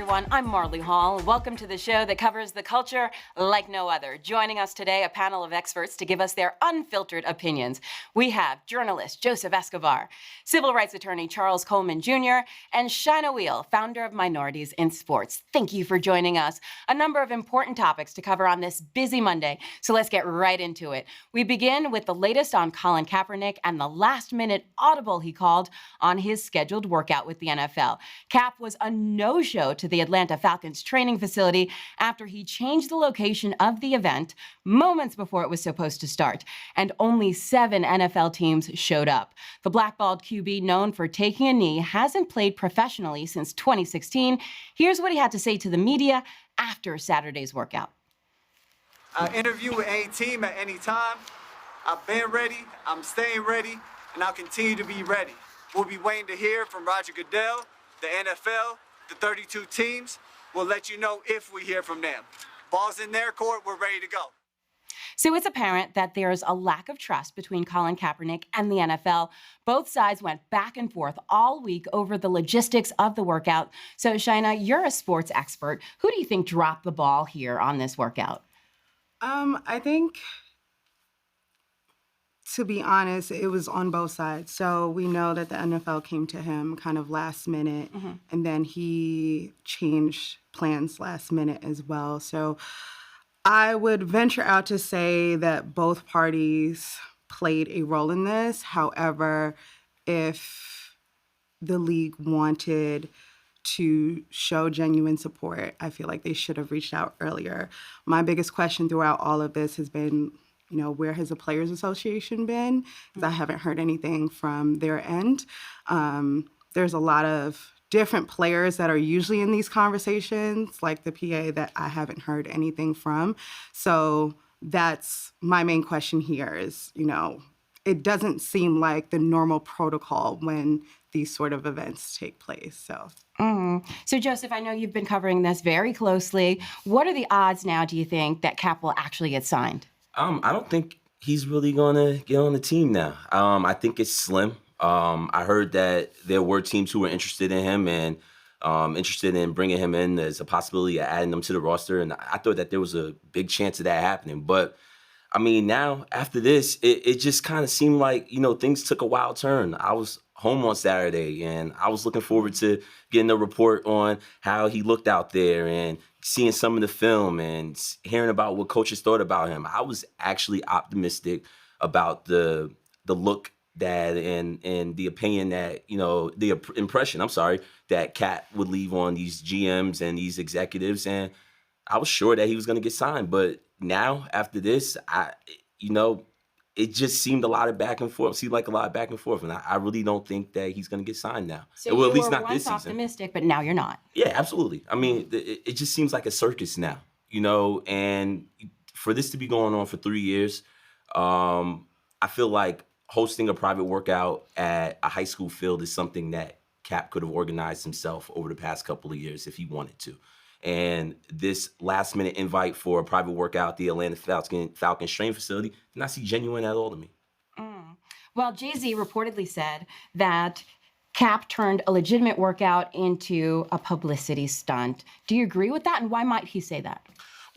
everyone. I'm Marlie Hall. Welcome to the show that covers the culture like no other. Joining us today, a panel of experts to give us their unfiltered opinions. We have journalist Joseph Escobar, civil rights attorney Charles Coleman Jr., and Shaina Wiel, founder of Minorities in Sports. Thank you for joining us. A number of important topics to cover on this busy Monday, so let's get right into it. We begin with the latest on Colin Kaepernick and the last-minute audible he called on his scheduled workout with the NFL. Cap was a no-show to the Atlanta Falcons training facility after he changed the location of the event moments before it was supposed to start, and only 7 NFL teams showed up. The blackballed QB, known for taking a knee, hasn't played professionally since 2016. Here's what he had to say to the media after Saturday's workout. I interview with any team at any time. I've been ready, I'm staying ready, and I'll continue to be ready. We'll be waiting to hear from Roger Goodell, the NFL, the 32 teams. We'll let you know if we hear from them. Ball's in their court, we're ready to go. So it's apparent that there's a lack of trust between Colin Kaepernick and the NFL. Both sides went back and forth all week over the logistics of the workout. So Shaina, you're a sports expert. Who do you think dropped the ball here on this workout? I think, to be honest, it was on both sides. So we know that the NFL came to him kind of last minute, and then he changed plans last minute as well. So I would venture out to say that both parties played a role in this. However, if the league wanted to show genuine support, I feel like they should have reached out earlier. My biggest question throughout all of this has been, where has the Players Association been? Because I haven't heard anything from their end. There's a lot of different players that are usually in these conversations, like the PA, that I haven't heard anything from. So that's my main question here is, it doesn't seem like the normal protocol when these sort of events take place. So Joseph, I know you've been covering this very closely. What are the odds now, do you think, that Cap will actually get signed? I don't think he's really going to get on the team now. I think it's slim. I heard that there were teams who were interested in him and interested in bringing him in as a possibility of adding him to the roster. And I thought that there was a big chance of that happening. But, now after this, it just kind of seemed like, things took a wild turn. I was home on Saturday, and I was looking forward to getting a report on how he looked out there and seeing some of the film and hearing about what coaches thought about him. I was actually optimistic about the look that and the opinion that, the impression, that Cat would leave on these GMs and these executives. And I was sure that he was going to get signed. But now, after this, it just seemed a lot of back and forth. Seemed like a lot of back and forth, and I really don't think that he's going to get signed now. So well, you at least were not once this season. Optimistic, but now you're not. Yeah, absolutely. It just seems like a circus now, And for this to be going on for 3 years, I feel like hosting a private workout at a high school field is something that Cap could have organized himself over the past couple of years if he wanted to. And this last-minute invite for a private workout at the Atlanta Falcons training facility did not seem genuine at all to me. Well, Jay-Z reportedly said that Cap turned a legitimate workout into a publicity stunt. Do you agree with that, and why might he say that?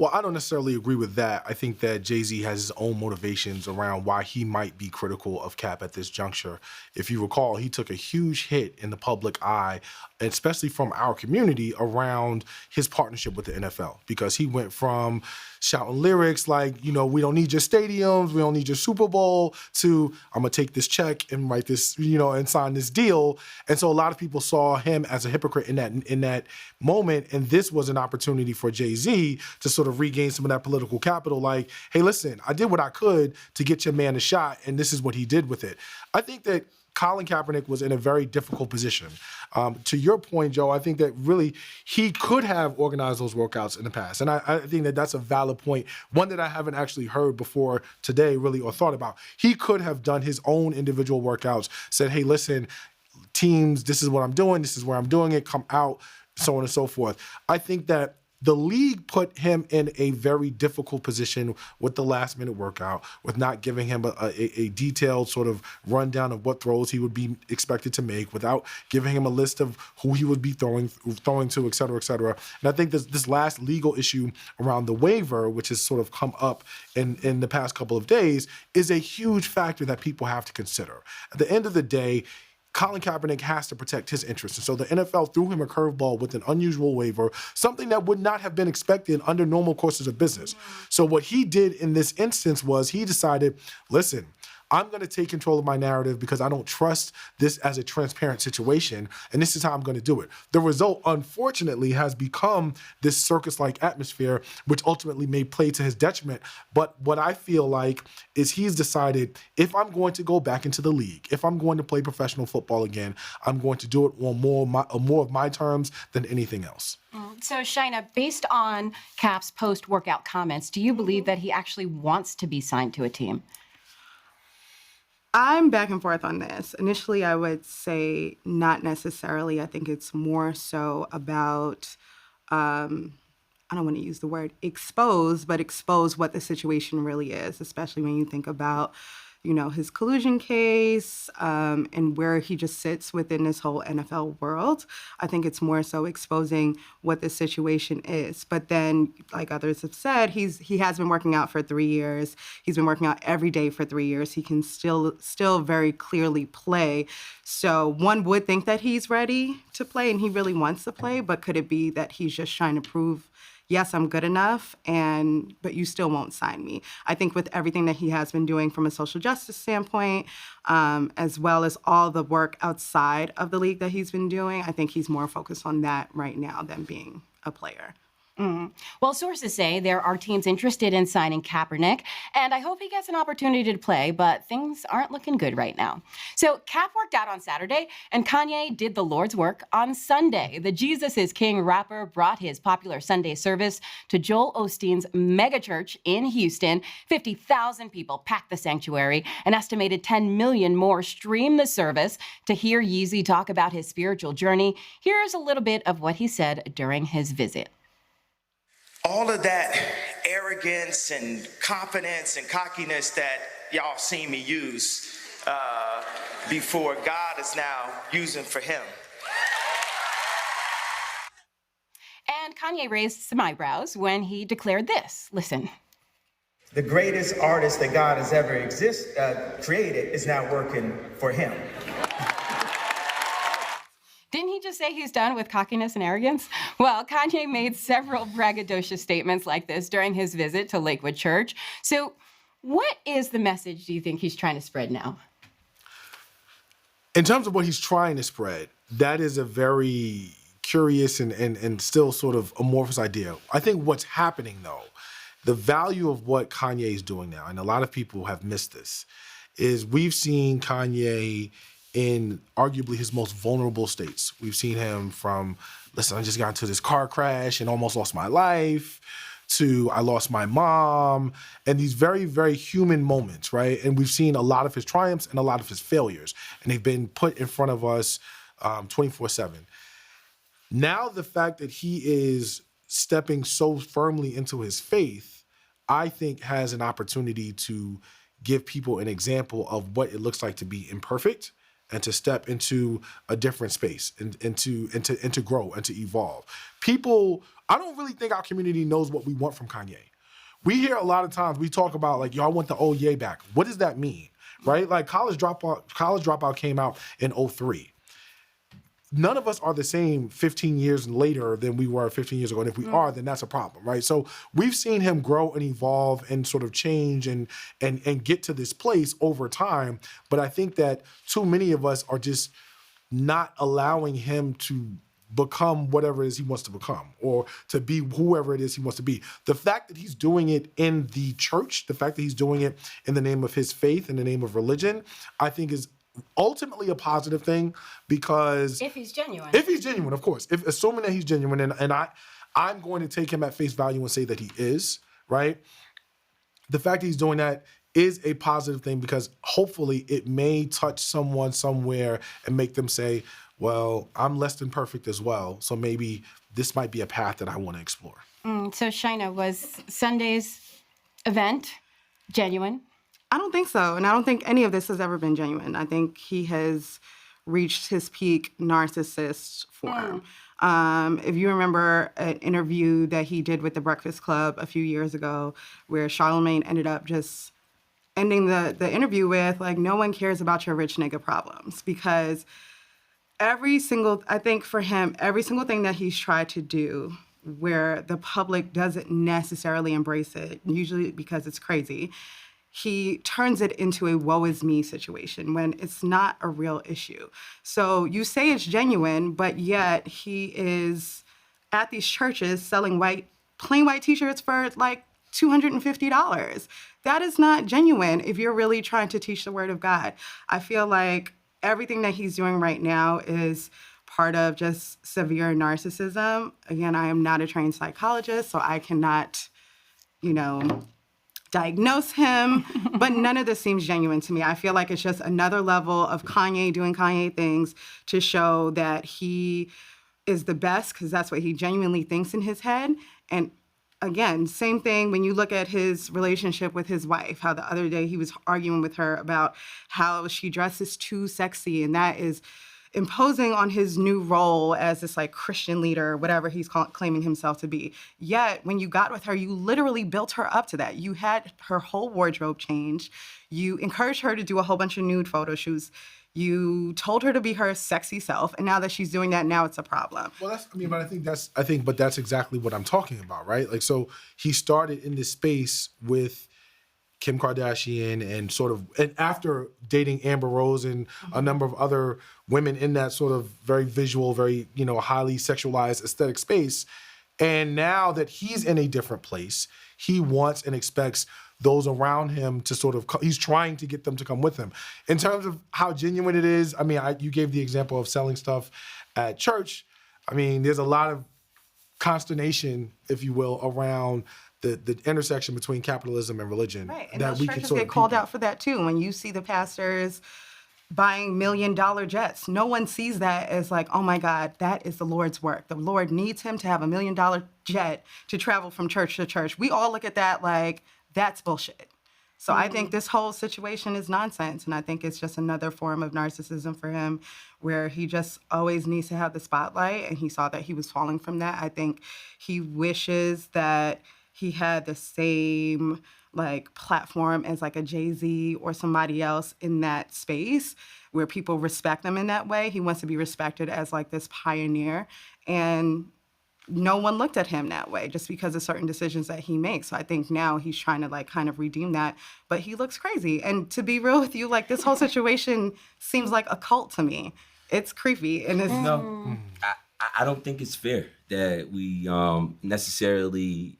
Well, I don't necessarily agree with that. I think that Jay-Z has his own motivations around why he might be critical of Cap at this juncture. If you recall, he took a huge hit in the public eye, especially from our community, around his partnership with the NFL, because he went from shouting lyrics like, we don't need your stadiums, we don't need your Super Bowl, to I'm going to take this check and write this, and sign this deal. And so a lot of people saw him as a hypocrite in that moment. And this was an opportunity for Jay-Z to sort of regain some of that political capital. Like, hey, listen, I did what I could to get your man a shot, and this is what he did with it. I think that Colin Kaepernick was in a very difficult position. To your point, Joe, I think that really he could have organized those workouts in the past. And I think that that's a valid point, one that I haven't actually heard before today really or thought about. He could have done his own individual workouts, said, hey, listen, teams, this is what I'm doing, this is where I'm doing it, come out, so on and so forth. I think that the league put him in a very difficult position with the last minute workout, with not giving him a detailed sort of rundown of what throws he would be expected to make, without giving him a list of who he would be throwing to, et cetera, et cetera. And I think this last legal issue around the waiver, which has sort of come up in the past couple of days, is a huge factor that people have to consider. At the end of the day, Colin Kaepernick has to protect his interests. And so the NFL threw him a curveball with an unusual waiver, something that would not have been expected under normal courses of business. So what he did in this instance was he decided, listen, I'm going to take control of my narrative because I don't trust this as a transparent situation, and this is how I'm going to do it. The result, unfortunately, has become this circus-like atmosphere, which ultimately may play to his detriment. But what I feel like is he's decided, if I'm going to go back into the league, if I'm going to play professional football again, I'm going to do it on more of my terms than anything else. So, Shaina, based on Cap's post-workout comments, do you believe that he actually wants to be signed to a team? I'm back and forth on this. Initially, I would say not necessarily. I think it's more so about, I don't want to use the word expose, but expose what the situation really is, especially when you think about, his collusion case and where he just sits within this whole NFL world. I think it's more so exposing what the situation is. But then, like others have said, he has been working out for 3 years. He's been working out every day for 3 years. He can still very clearly play. So one would think that he's ready to play and he really wants to play, but could it be that he's just trying to prove, yes, I'm good enough, but you still won't sign me? I think with everything that he has been doing from a social justice standpoint, as well as all the work outside of the league that he's been doing, I think he's more focused on that right now than being a player. Well, sources say there are teams interested in signing Kaepernick, and I hope he gets an opportunity to play, but things aren't looking good right now. So Cap worked out on Saturday, and Kanye did the Lord's work on Sunday. The Jesus is King rapper brought his popular Sunday service to Joel Osteen's megachurch in Houston. 50,000 people packed the sanctuary. An estimated 10 million more streamed the service. To hear Yeezy talk about his spiritual journey, here's a little bit of what he said during his visit. All of that arrogance and confidence and cockiness that y'all seen me use before, God is now using for him. And Kanye raised some eyebrows when he declared this. Listen. The greatest artist that God has ever created is now working for him. Didn't he just say he's done with cockiness and arrogance? Well, Kanye made several braggadocious statements like this during his visit to Lakewood Church. So what is the message do you think he's trying to spread now? In terms of what he's trying to spread, that is a very curious and still sort of amorphous idea. I think what's happening, though, the value of what Kanye is doing now, and a lot of people have missed this, is we've seen Kanye in arguably his most vulnerable states. We've seen him from, listen, I just got into this car crash and almost lost my life, to I lost my mom, and these very, very human moments, right? And we've seen a lot of his triumphs and a lot of his failures, and they've been put in front of us 24/7. Now the fact that he is stepping so firmly into his faith, I think has an opportunity to give people an example of what it looks like to be imperfect and to step into a different space and to grow and to evolve. People, I don't really think our community knows what we want from Kanye. We hear a lot of times, we talk about like, yo, I want the old Ye back. What does that mean, right? Like College Dropout came out in 2003. None of us are the same 15 years later than we were 15 years ago. And if we are, then that's a problem, right? So we've seen him grow and evolve and sort of change and get to this place over time. But I think that too many of us are just not allowing him to become whatever it is he wants to become or to be whoever it is he wants to be. The fact that he's doing it in the church, the fact that he's doing it in the name of his faith, in the name of religion, I think is ultimately a positive thing, because If he's genuine, of course, if assuming that he's genuine, and I'm going to take him at face value and say that he is, right? The fact that he's doing that is a positive thing, because hopefully it may touch someone somewhere and make them say, well, I'm less than perfect as well, so maybe this might be a path that I want to explore. So Shaina, was Sunday's event genuine? I don't think so. And I don't think any of this has ever been genuine. I think he has reached his peak narcissist form. If you remember an interview that he did with the Breakfast Club a few years ago, where Charlemagne ended up just ending the interview with, like, no one cares about your rich nigga problems, because I think for him, every single thing that he's tried to do where the public doesn't necessarily embrace it, usually because it's crazy, he turns it into a woe is me situation when it's not a real issue. So you say it's genuine, but yet he is at these churches selling plain white t-shirts for like $250. That is not genuine if you're really trying to teach the word of God. I feel like everything that he's doing right now is part of just severe narcissism. Again, I am not a trained psychologist, so I cannot, diagnose him, but none of this seems genuine to me. I feel like it's just another level of Kanye doing Kanye things to show that he is the best, because that's what he genuinely thinks in his head. And again, same thing when you look at his relationship with his wife, how the other day he was arguing with her about how she dresses too sexy, and that is imposing on his new role as this like Christian leader, whatever he's claiming himself to be. Yet when you got with her, you literally built her up to that. You had her whole wardrobe changed. You encouraged her to do a whole bunch of nude photo shoots. You told her to be her sexy self, and now that she's doing that, now it's a problem. Well, but that's exactly what I'm talking about, right? Like, so he started in this space with Kim Kardashian and after dating Amber Rose and a number of other women in that sort of very visual, very, highly sexualized aesthetic space. And now that he's in a different place, he wants and expects those around him to he's trying to get them to come with him. In terms of how genuine it is, you gave the example of selling stuff at church. There's a lot of consternation, if you will, around the intersection between capitalism and religion. Right, and that those we churches could get called out for that too. When you see the pastors buying $1 million jets, no one sees that as like, oh my God, that is the Lord's work. The Lord needs him to have $1 million jet to travel from church to church. We all look at that like, that's bullshit. So I think this whole situation is nonsense, and I think it's just another form of narcissism for him, where he just always needs to have the spotlight, and he saw that he was falling from that. I think he wishes that he had the same platform as like a Jay-Z or somebody else in that space where people respect them in that way. He wants to be respected as like this pioneer, and no one looked at him that way just because of certain decisions that he makes. So I think now he's trying to kind of redeem that, but he looks crazy. And to be real with you, this whole situation seems like a cult to me. It's creepy, and it's I don't think it's fair that we necessarily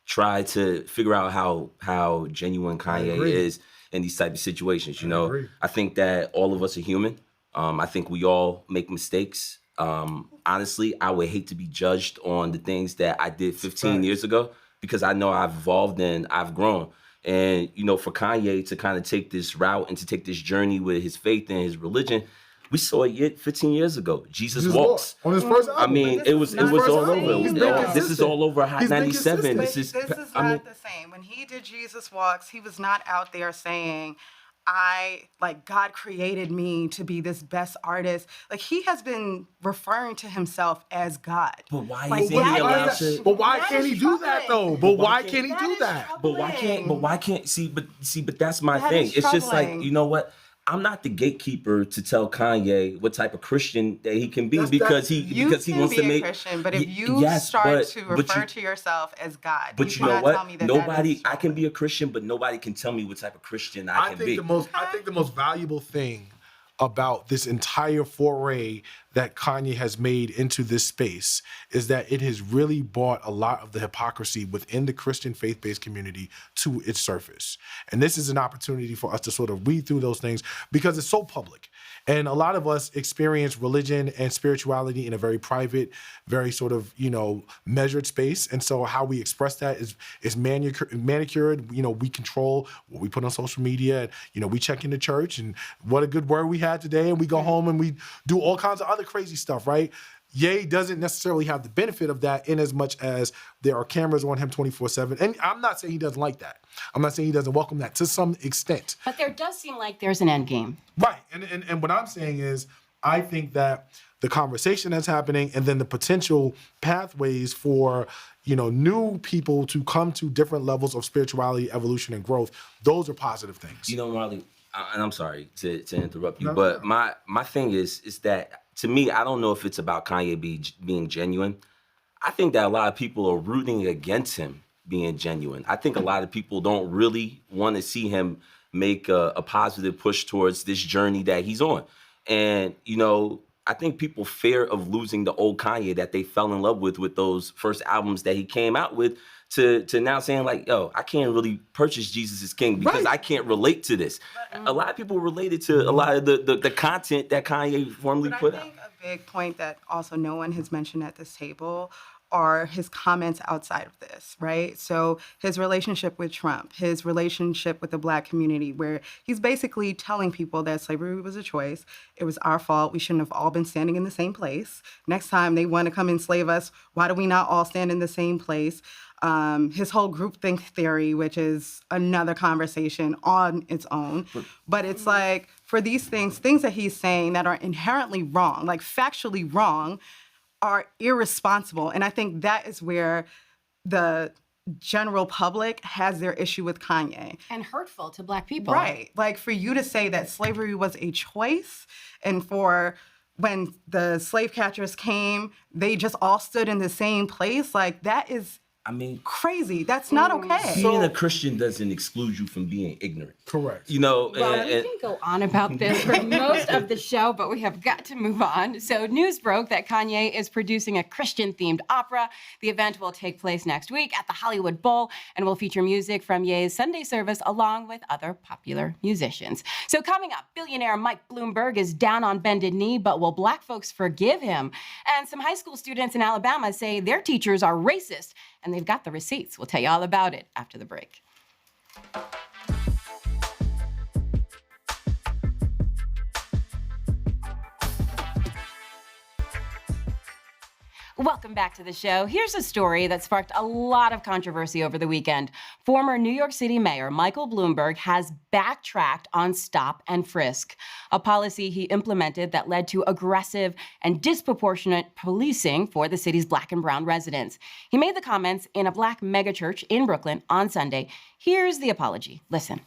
try to figure out how genuine Kanye is in these type of situations. I think that all of us are human. I think we all make mistakes. Honestly, I would hate to be judged on the things that I did 15 years ago, because I know I've evolved and I've grown. And, for Kanye to kind of take this route and to take this journey with his faith and his religion, we saw it 15 years ago. Jesus Walks. On his first album. It was all over. This is all over Hot He's been 97. This is not the same. When he did Jesus Walks, he was not out there saying, God created me to be this best artist. He has been referring to himself as God. But why isn't he allowed to? But why can't he do that though? But why can't he do that? But why can't but that's my thing. It's just like, you know what? I'm not the gatekeeper to tell Kanye what type of Christian that he can be, because he wants to make Christian. But if you start to refer to yourself as God, but you know what? Nobody. I can be a Christian, but nobody can tell me what type of Christian I can be. I think the most valuable thing about this entire foray that Kanye has made into this space is that it has really brought a lot of the hypocrisy within the Christian faith-based community to its surface. And this is an opportunity for us to sort of read through those things, because it's so public. And a lot of us experience religion and spirituality in a very private, very sort of, measured space. And so how we express that is manicured. We control what we put on social media. And, we check into church and what a good word we had today. And we go home and we do all kinds of other crazy stuff, right? Ye doesn't necessarily have the benefit of that in as much as there are cameras on him 24/7. And I'm not saying he doesn't like that. I'm not saying he doesn't welcome that to some extent. But there does seem like there's an end game. Right. And what I'm saying is I think that the conversation that's happening and then the potential pathways for, new people to come to different levels of spirituality, evolution, and growth, those are positive things. Marlie, and I'm sorry to interrupt you, but my thing is that, to me, I don't know if it's about Kanye being genuine. I think that a lot of people are rooting against him being genuine. I think a lot of people don't really want to see him make a positive push towards this journey that he's on. And, I think people fear of losing the old Kanye that they fell in love with those first albums that he came out with, to now saying like, yo, I can't really purchase Jesus is King because I can't relate to this. A lot of people related to a lot of the content that Kanye formerly put out. I think a big point that also no one has mentioned at this table are his comments outside of this, right? So his relationship with Trump, his relationship with the Black community, where he's basically telling people that slavery was a choice. It was our fault. We shouldn't have all been standing in the same place. Next time they want to come enslave us, why do we not all stand in the same place? His whole groupthink theory, which is another conversation on its own. But it's like, for these things that he's saying that are inherently wrong, like factually wrong, are irresponsible. And I think that is where the general public has their issue with Kanye. And hurtful to Black people. Right. Like, for you to say that slavery was a choice, and for when the slave catchers came, they just all stood in the same place, like, that is crazy. That's not okay. Being a Christian doesn't exclude you from being ignorant. Correct. Well, we can go on about this for most of the show, but we have got to move on. So news broke that Kanye is producing a Christian-themed opera. The event will take place next week at the Hollywood Bowl and will feature music from Ye's Sunday service along with other popular musicians. So coming up, billionaire Mike Bloomberg is down on bended knee, but will Black folks forgive him? And some high school students in Alabama say their teachers are racist, and they've got the receipts. We'll tell you all about it after the break. Welcome back to the show. Here's a story that sparked a lot of controversy over the weekend. Former New York City Mayor Michael Bloomberg has backtracked on stop and frisk, a policy he implemented that led to aggressive and disproportionate policing for the city's Black and brown residents. He made the comments in a Black megachurch in Brooklyn on Sunday. Here's the apology. Listen.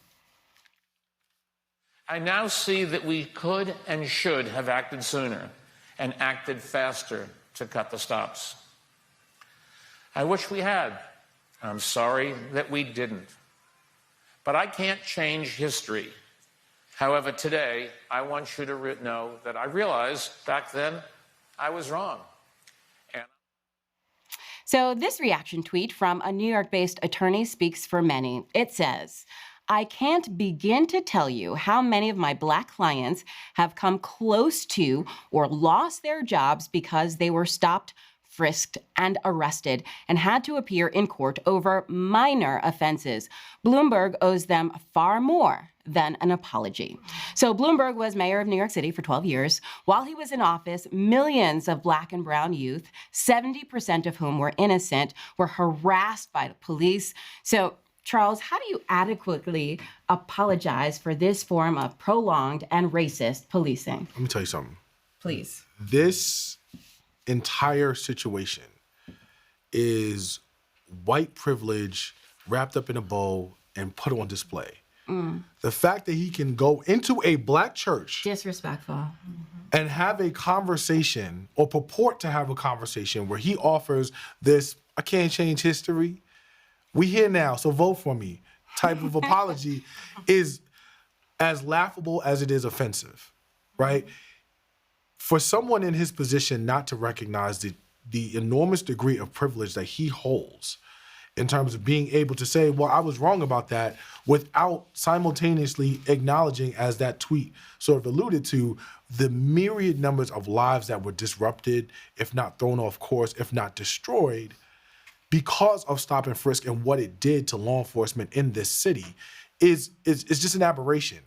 I now see that we could and should have acted sooner and acted faster to cut the stops. I wish we had. I'm sorry that we didn't. But I can't change history. However, today, I want you to know that I realized back then I was wrong. So this reaction tweet from a New York-based attorney speaks for many. It says, I can't begin to tell you how many of my Black clients have come close to or lost their jobs because they were stopped, frisked, and arrested and had to appear in court over minor offenses. Bloomberg owes them far more than an apology. So Bloomberg was mayor of New York City for 12 years. While he was in office, millions of Black and brown youth, 70% of whom were innocent, were harassed by the police. So Charles, how do you adequately apologize for this form of prolonged and racist policing? Let me tell you something. Please. This entire situation is white privilege wrapped up in a bow and put on display. The fact that he can go into a Black church, disrespectful, and have a conversation or purport to have a conversation where he offers this, I can't change history, we here now, so vote for me, type of apology is as laughable as it is offensive, right? For someone in his position not to recognize the enormous degree of privilege that he holds in terms of being able to say, well, I was wrong about that, without simultaneously acknowledging, as that tweet sort of alluded to, the myriad numbers of lives that were disrupted, if not thrown off course, if not destroyed, because of stop and frisk and what it did to law enforcement in this city is just an aberration.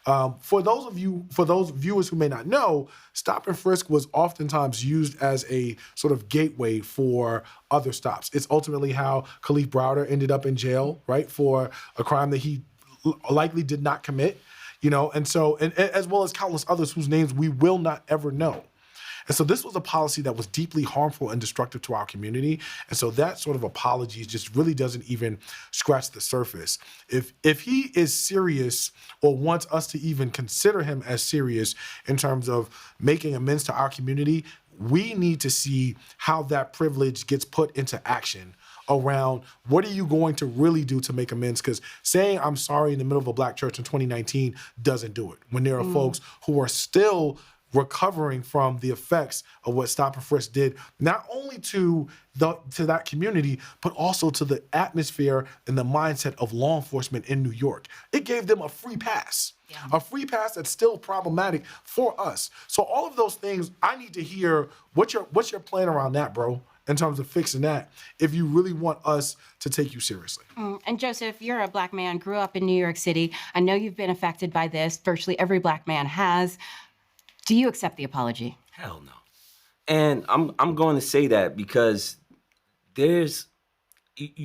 For those viewers who may not know, stop and frisk was oftentimes used as a sort of gateway for other stops. It's ultimately how Khalif Browder ended up in jail, right, for a crime that he likely did not commit, and so, and as well as countless others whose names we will not ever know. And so this was a policy that was deeply harmful and destructive to our community. And so that sort of apology just really doesn't even scratch the surface. If he is serious or wants us to even consider him as serious in terms of making amends to our community, we need to see how that privilege gets put into action around what are you going to really do to make amends? Because saying I'm sorry in the middle of a black church in 2019 doesn't do it. When there are folks who are still recovering from the effects of what Stop and Frisk did, not only to that community, but also to the atmosphere and the mindset of law enforcement in New York. It gave them a free pass. Yeah. A free pass that's still problematic for us. So all of those things, I need to hear what's your plan around that, bro, in terms of fixing that, if you really want us to take you seriously. And Joseph, you're a black man, grew up in New York City. I know you've been affected by this. Virtually every black man has. Do you accept the apology? Hell no. And I'm going to say that because you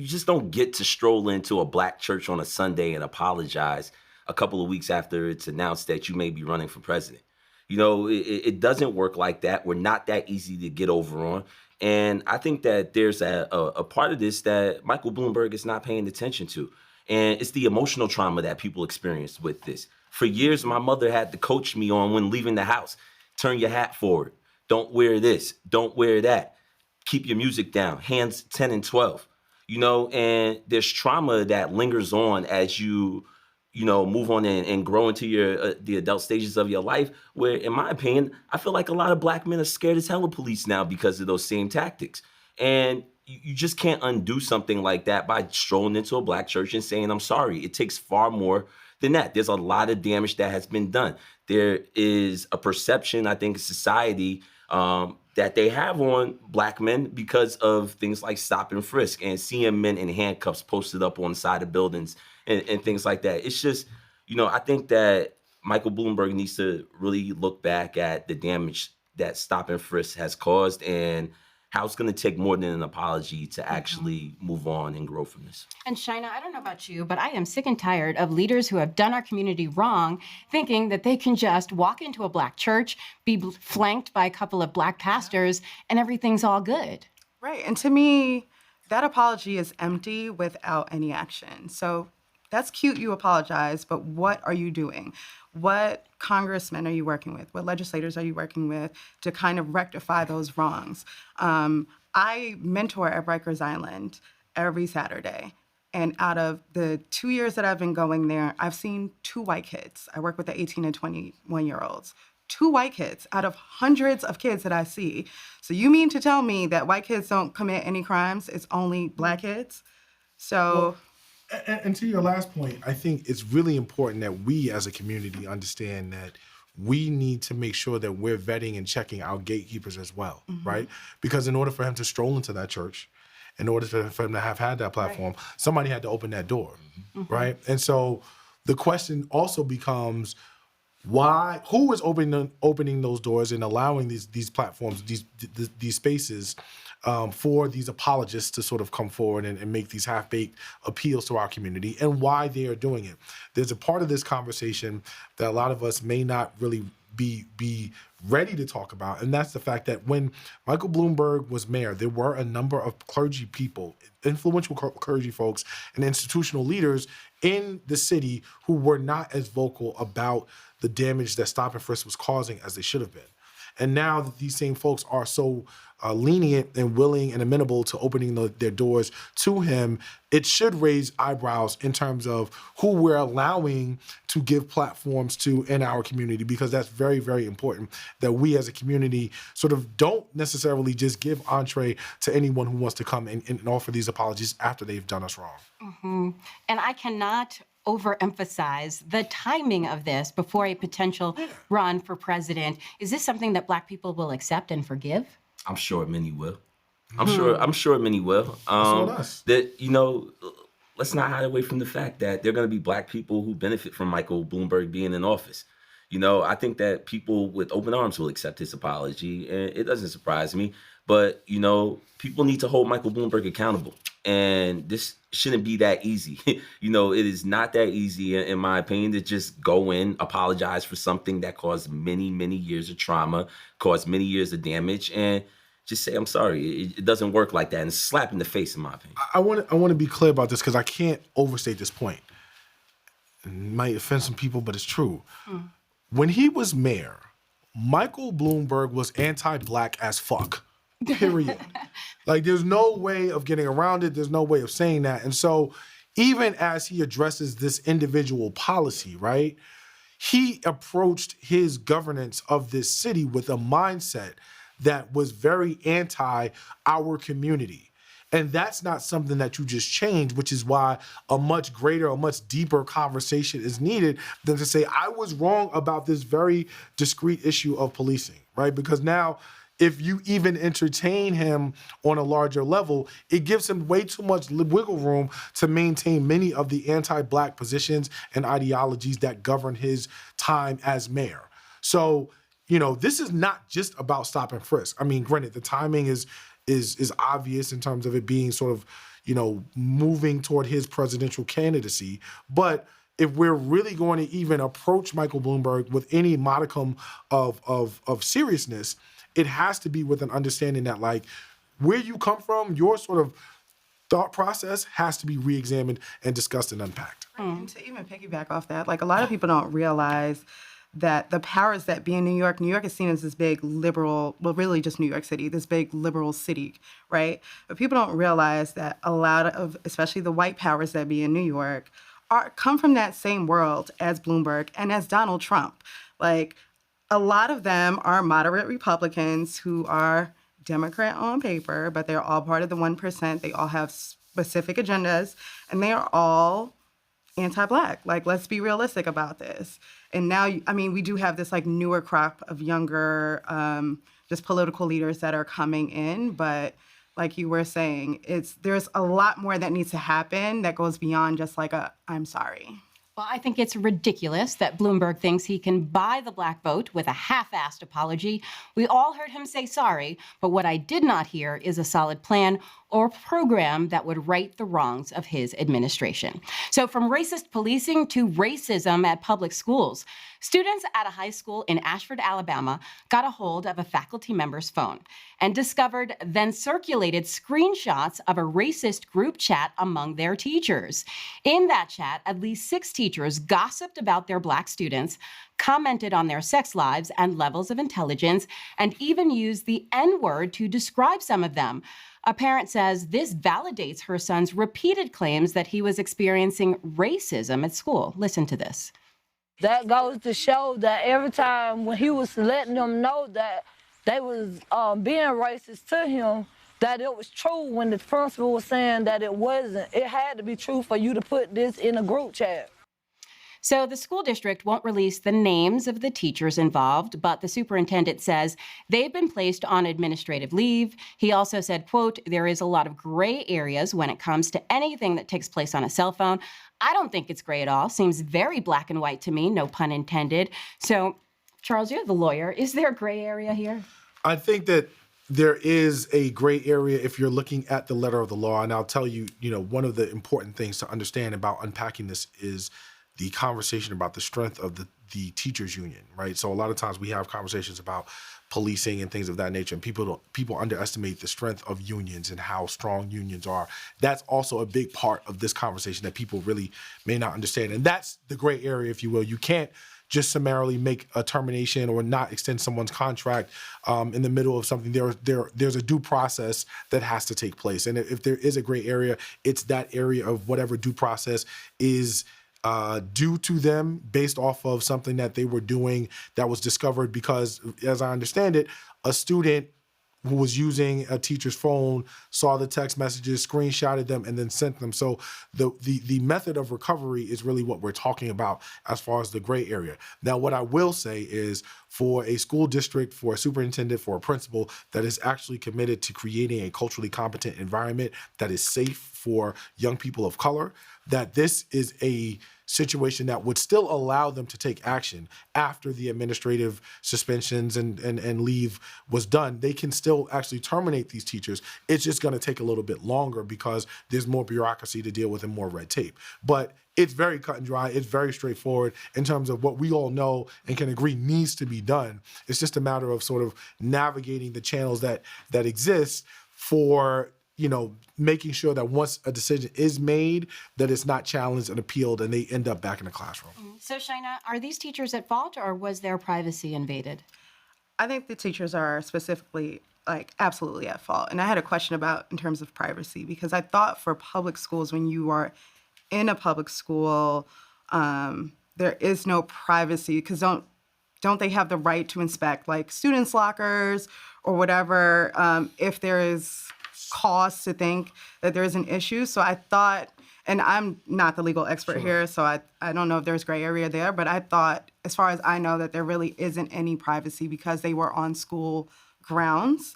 just don't get to stroll into a black church on a Sunday and apologize a couple of weeks after it's announced that you may be running for president. It doesn't work like that. We're not that easy to get over on. And I think that there's a part of this that Michael Bloomberg is not paying attention to. And it's the emotional trauma that people experience with this. For years, my mother had to coach me on when leaving the house. Turn your hat forward. Don't wear this. Don't wear that. Keep your music down. Hands 10 and 12. And there's trauma that lingers on as you move on and grow into the adult stages of your life, where, in my opinion, I feel like a lot of black men are scared as hell of police now because of those same tactics. And you just can't undo something like that by strolling into a black church and saying, I'm sorry. It takes far more than that. There's a lot of damage that has been done. There is a perception, I think, in society that they have on black men because of things like stop and frisk and seeing men in handcuffs posted up on the side of buildings and things like that. It's just, I think that Michael Bloomberg needs to really look back at the damage that stop and frisk has caused and how it's going to take more than an apology to actually move on and grow from this. And Shaina, I don't know about you, but I am sick and tired of leaders who have done our community wrong thinking that they can just walk into a black church, be flanked by a couple of black pastors, and everything's all good. Right. And to me, that apology is empty without any action. So that's cute, you apologize, but what are you doing? What congressmen are you working with? What legislators are you working with to kind of rectify those wrongs? I mentor at Rikers Island every Saturday. And out of the 2 years that I've been going there, I've seen 2 white kids. I work with the 18 and 21-year-olds. 2 white kids out of hundreds of kids that I see. So you mean to tell me that white kids don't commit any crimes? It's only black kids? So... And to your last point, I think it's really important that we as a community understand that we need to make sure that we're vetting and checking our gatekeepers as well, right? Because in order for him to stroll into that church, in order for him to have had that platform, somebody had to open that door, right? And so the question also becomes, who is opening those doors and allowing these platforms, these spaces for these apologists to sort of come forward and make these half-baked appeals to our community, and why they are doing it. There's a part of this conversation that a lot of us may not really be ready to talk about, and that's the fact that when Michael Bloomberg was mayor, there were a number of clergy people, influential clergy folks, and institutional leaders in the city who were not as vocal about the damage that Stop and Frisk was causing as they should have been. And now that these same folks are so lenient and willing and amenable to opening their doors to him, it should raise eyebrows in terms of who we're allowing to give platforms to in our community, because that's very, very important that we as a community sort of don't necessarily just give entree to anyone who wants to come and offer these apologies after they've done us wrong. And I cannot overemphasize the timing of this before a potential run for president. Is this something that black people will accept and forgive? I'm sure many will. I'm sure many will. That's on us. That let's not hide away from the fact that there are going to be black people who benefit from Michael Bloomberg being in office. I think that people with open arms will accept his apology, and it doesn't surprise me. But, people need to hold Michael Bloomberg accountable. And this shouldn't be that easy. It is not that easy, in my opinion, to just go in, apologize for something that caused many, many years of trauma, caused many years of damage, and just say, I'm sorry. It doesn't work like that. And slap in the face, in my opinion. I want to be clear about this because I can't overstate this point. It might offend some people, but it's true. When he was mayor, Michael Bloomberg was anti-black as fuck. Period. Like, there's no way of getting around it. There's no way of saying that. And so even as he addresses this individual policy, right, he approached his governance of this city with a mindset that was very anti our community. And that's not something that you just change, which is why a much greater, a much deeper conversation is needed than to say, I was wrong about this very discrete issue of policing, right? Because now, if you even entertain him on a larger level, it gives him way too much wiggle room to maintain many of the anti-black positions and ideologies that govern his time as mayor. So, this is not just about stop and frisk. I mean, granted, the timing is obvious in terms of it being sort of, moving toward his presidential candidacy. But if we're really going to even approach Michael Bloomberg with any modicum of seriousness, it has to be with an understanding that, like, where you come from, your sort of thought process has to be re-examined and discussed and unpacked. And to even piggyback off that, like, a lot of people don't realize that the powers that be in New York is seen as this big liberal, well, really just New York City, this big liberal city, right? But people don't realize that a lot of, especially the white powers that be in New York, come from that same world as Bloomberg and as Donald Trump. Like, a lot of them are moderate Republicans who are Democrat on paper, but they're all part of the 1%. They all have specific agendas, and they are all anti-black. Like, let's be realistic about this. And now, we do have this, like, newer crop of younger, just political leaders that are coming in, but like you were saying, there's a lot more that needs to happen that goes beyond just like I'm sorry. Well, I think it's ridiculous that Bloomberg thinks he can buy the black vote with a half-assed apology. We all heard him say sorry, but what I did not hear is a solid plan or program that would right the wrongs of his administration. So from racist policing to racism at public schools, students at a high school in Ashford, Alabama, got a hold of a faculty member's phone and discovered, then circulated screenshots of a racist group chat among their teachers. In that chat, at least 6 teachers gossiped about their black students, commented on their sex lives and levels of intelligence, and even used the N-word to describe some of them. A parent says this validates her son's repeated claims that he was experiencing racism at school. Listen to this. That goes to show that every time when he was letting them know that they was being racist to him, that it was true when the principal was saying that it wasn't. It had to be true for you to put this in a group chat. So the school district won't release the names of the teachers involved, but the superintendent says they've been placed on administrative leave. He also said, quote, there is a lot of gray areas when it comes to anything that takes place on a cell phone. I don't think it's gray at all. Seems very black and white to me, no pun intended. So, Charles, you're the lawyer. Is there a gray area here? I think that there is a gray area if you're looking at the letter of the law. And I'll tell you, one of the important things to understand about unpacking this is the conversation about the strength of the teachers union, right? So a lot of times we have conversations about policing and things of that nature, and people underestimate the strength of unions and how strong unions are. That's also a big part of this conversation that people really may not understand. And that's the gray area, if you will. You can't just summarily make a termination or not extend someone's contract in the middle of something. There's a due process that has to take place. And if there is a gray area, it's that area of whatever due process is due to them based off of something that they were doing that was discovered because, as I understand it, a student who was using a teacher's phone, saw the text messages, screenshotted them, and then sent them. So the method of recovery is really what we're talking about as far as the gray area. Now, what I will say is for a school district, for a superintendent, for a principal that is actually committed to creating a culturally competent environment that is safe for young people of color, that this is a situation that would still allow them to take action after the administrative suspensions and leave was done. They can still actually terminate these teachers. It's just going to take a little bit longer because there's more bureaucracy to deal with and more red tape. But it's very cut and dry. It's very straightforward in terms of what we all know and can agree needs to be done. It's just a matter of sort of navigating the channels that exist for, you know, making sure that once a decision is made, that it's not challenged and appealed and they end up back in the classroom. So, Shaina, are these teachers at fault or was their privacy invaded? I think the teachers are specifically absolutely at fault. And I had a question about in terms of privacy, because I thought for public schools, when you are in a public school, there is no privacy, because don't they have the right to inspect like students' lockers or whatever if there is cause to think that there is an issue? So I thought, and I'm not the legal expert here, so I don't know if there's gray area there, but I thought, as far as I know, that there really isn't any privacy because they were on school grounds.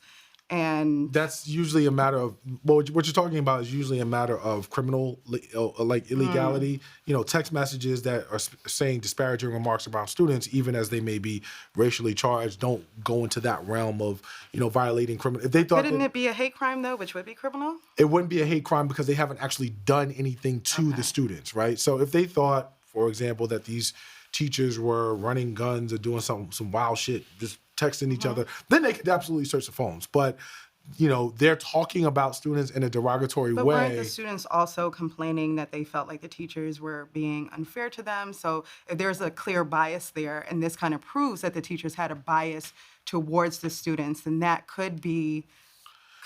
And that's usually a matter of, well, what you're talking about is usually a matter of criminal, like illegality. You know, text messages that are saying disparaging remarks about students, even as they may be racially charged, don't go into that realm of, you know, violating criminal. If they thought, couldn't it be a hate crime though, which would be criminal? It wouldn't be a hate crime because they haven't actually done anything to the students, right? So if they thought, for example, that these teachers were running guns or doing some wild shit, just texting each other, then they could absolutely search the phones. But, you know, they're talking about students in a derogatory but way. Weren't the students also complaining that they felt like the teachers were being unfair to them? So if there's a clear bias there, and this kind of proves that the teachers had a bias towards the students, then that could be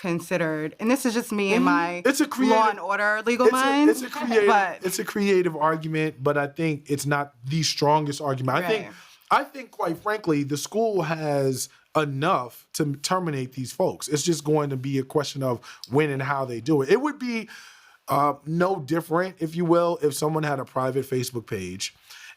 considered. And this is just me and my law and order legal mind. It's a creative argument, but I think it's not the strongest argument. Right. I think, quite frankly, the school has enough to terminate these folks. It's just going to be a question of when and how they do it. It would be no different, if you will, if someone had a private Facebook page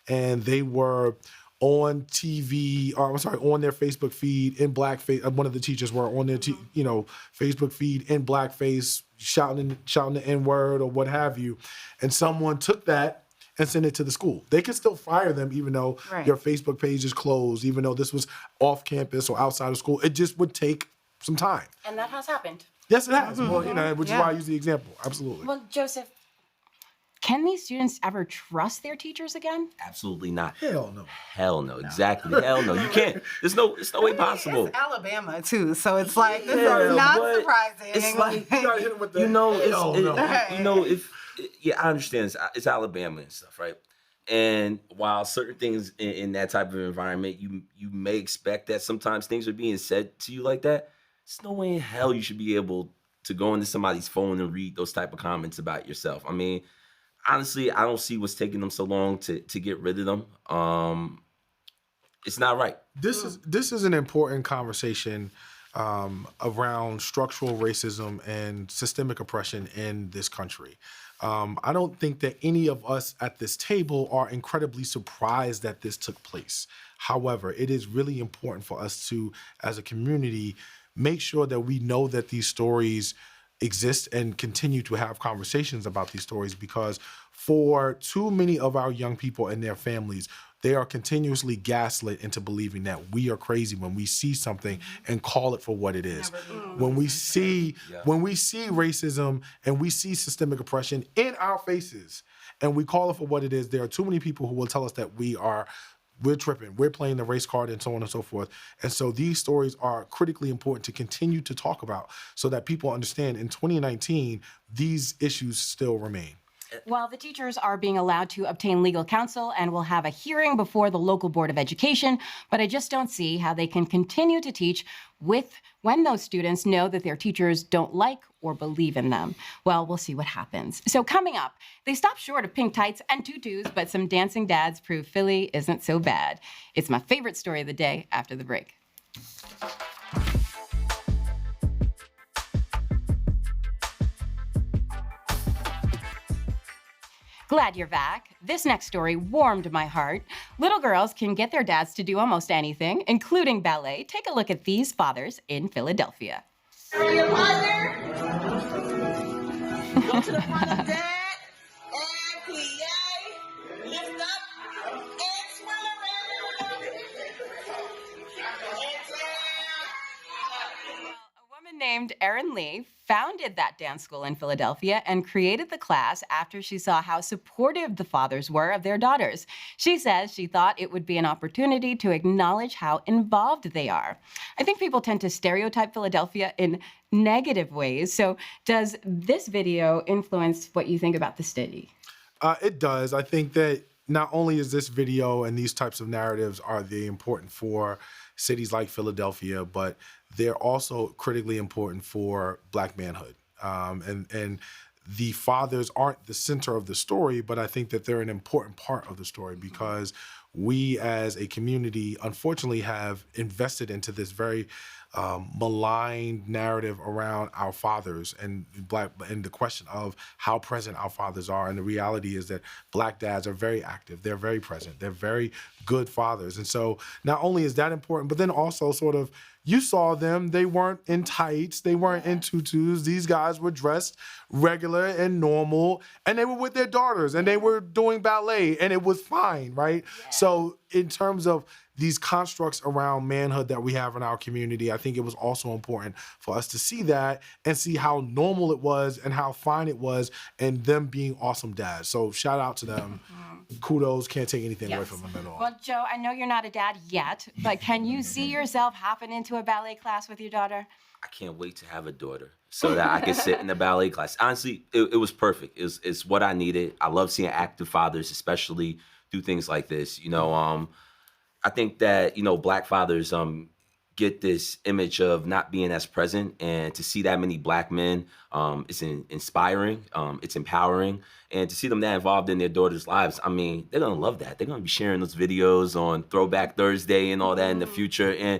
and they were on TV, or on their Facebook feed in blackface. One of the teachers were on their, Facebook feed in blackface, shouting the N-word or what have you, and someone took that and send it to the school. They can still fire them even though your Facebook page is closed, even though this was off campus or outside of school. It just would take some time. And that has happened. Yes, it has. Well, which is why I use the example. Absolutely. Well, Joseph, can these students ever trust their teachers again? Absolutely not. Hell no. Hell no. Exactly. Hell no. You can't. It's no way possible. It's Alabama too, so it's like this is not surprising. It's like you gotta hit him with the I understand. It's Alabama and stuff, right? And while certain things in that type of environment, you may expect that sometimes things are being said to you like that. There's no way in hell you should be able to go into somebody's phone and read those type of comments about yourself. I mean, honestly, I don't see what's taking them so long to get rid of them. It's not right. This is an important conversation around structural racism and systemic oppression in this country. I don't think that any of us at this table are incredibly surprised that this took place. However, it is really important for us to, as a community, make sure that we know that these stories exist and continue to have conversations about these stories, because for too many of our young people and their families, they are continuously gaslit into believing that we are crazy when we see something and call it for what it is. When we see racism and we see systemic oppression in our faces and we call it for what it is, there are too many people who will tell us that we're tripping, we're playing the race card, and so on and so forth. And so these stories are critically important to continue to talk about so that people understand in 2019, these issues still remain. Well, the teachers are being allowed to obtain legal counsel and will have a hearing before the local Board of Education, but I just don't see how they can continue to teach when those students know that their teachers don't like or believe in them. Well, we'll see what happens. So coming up, they stop short of pink tights and tutus, but some dancing dads prove Philly isn't so bad. It's my favorite story of the day after the break. Glad you're back. This next story warmed my heart. Little girls can get their dads to do almost anything, including ballet. Take a look at these fathers in Philadelphia. Your partner. Go to the front of dad and plie. Lift up and swing around. A woman named Erin Lee founded that dance school in Philadelphia and created the class after she saw how supportive the fathers were of their daughters. She says she thought it would be an opportunity to acknowledge how involved they are. I think people tend to stereotype Philadelphia in negative ways. So does this video influence what you think about the city? It does. I think that not only is this video and these types of narratives are they important for cities like Philadelphia, but they're also critically important for Black manhood. And the fathers aren't the center of the story, but I think that they're an important part of the story because we as a community, unfortunately, have invested into this very maligned narrative around our fathers and the question of how present our fathers are. And the reality is that Black dads are very active. They're very present. They're very good fathers. And so not only is that important, but then also sort of you saw them, they weren't in tights, they weren't in tutus. These guys were dressed regular and normal, and they were with their daughters, and they were doing ballet, and it was fine, right? Yeah. So in terms of these constructs around manhood that we have in our community, I think it was also important for us to see that and see how normal it was and how fine it was and them being awesome dads. So shout out to them. Kudos, can't take anything away from them at all. Well, Joe, I know you're not a dad yet, but can you see yourself hopping into a ballet class with your daughter? I can't wait to have a daughter so that I can sit in the ballet class. Honestly, it was perfect. It's what I needed. I love seeing active fathers, especially do things like this. You know, I think that, you know, Black fathers get this image of not being as present, and to see that many Black men is inspiring, it's empowering, and to see them that involved in their daughters' lives, I mean, they're gonna love that. They're gonna be sharing those videos on Throwback Thursday and all that in the future, and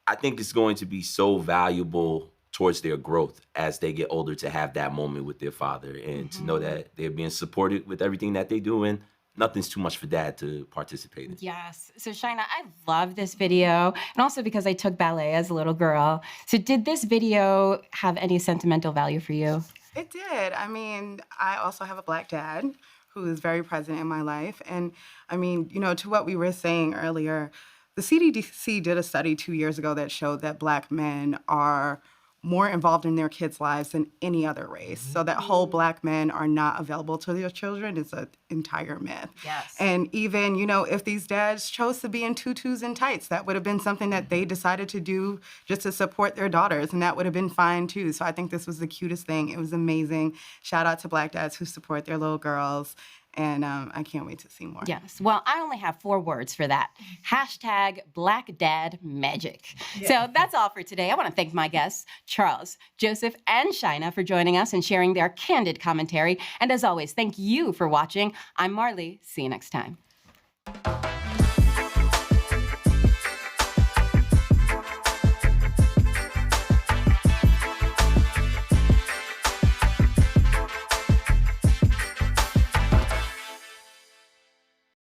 I think it's going to be so valuable towards their growth as they get older to have that moment with their father and to know that they're being supported with everything that they do, and nothing's too much for dad to participate in. Yes. So Shaina, I love this video, and also because I took ballet as a little girl. So did this video have any sentimental value for you? It did. I mean, I also have a Black dad who is very present in my life. And I mean, you know, to what we were saying earlier, the CDC did a study 2 years ago that showed that Black men are more involved in their kids' lives than any other race. So that whole Black men are not available to their children is an entire myth. Yes. And even, you know, if these dads chose to be in tutus and tights, that would have been something that they decided to do just to support their daughters, and that would have been fine too. So I think this was the cutest thing. It was amazing. Shout out to Black dads who support their little girls. And I can't wait to see more. Yes. Well, I only have 4 words for that. Hashtag Black Dad Magic. Yeah. So that's all for today. I want to thank my guests, Charles, Joseph, and Shaina, for joining us and sharing their candid commentary. And as always, thank you for watching. I'm Marlie. See you next time.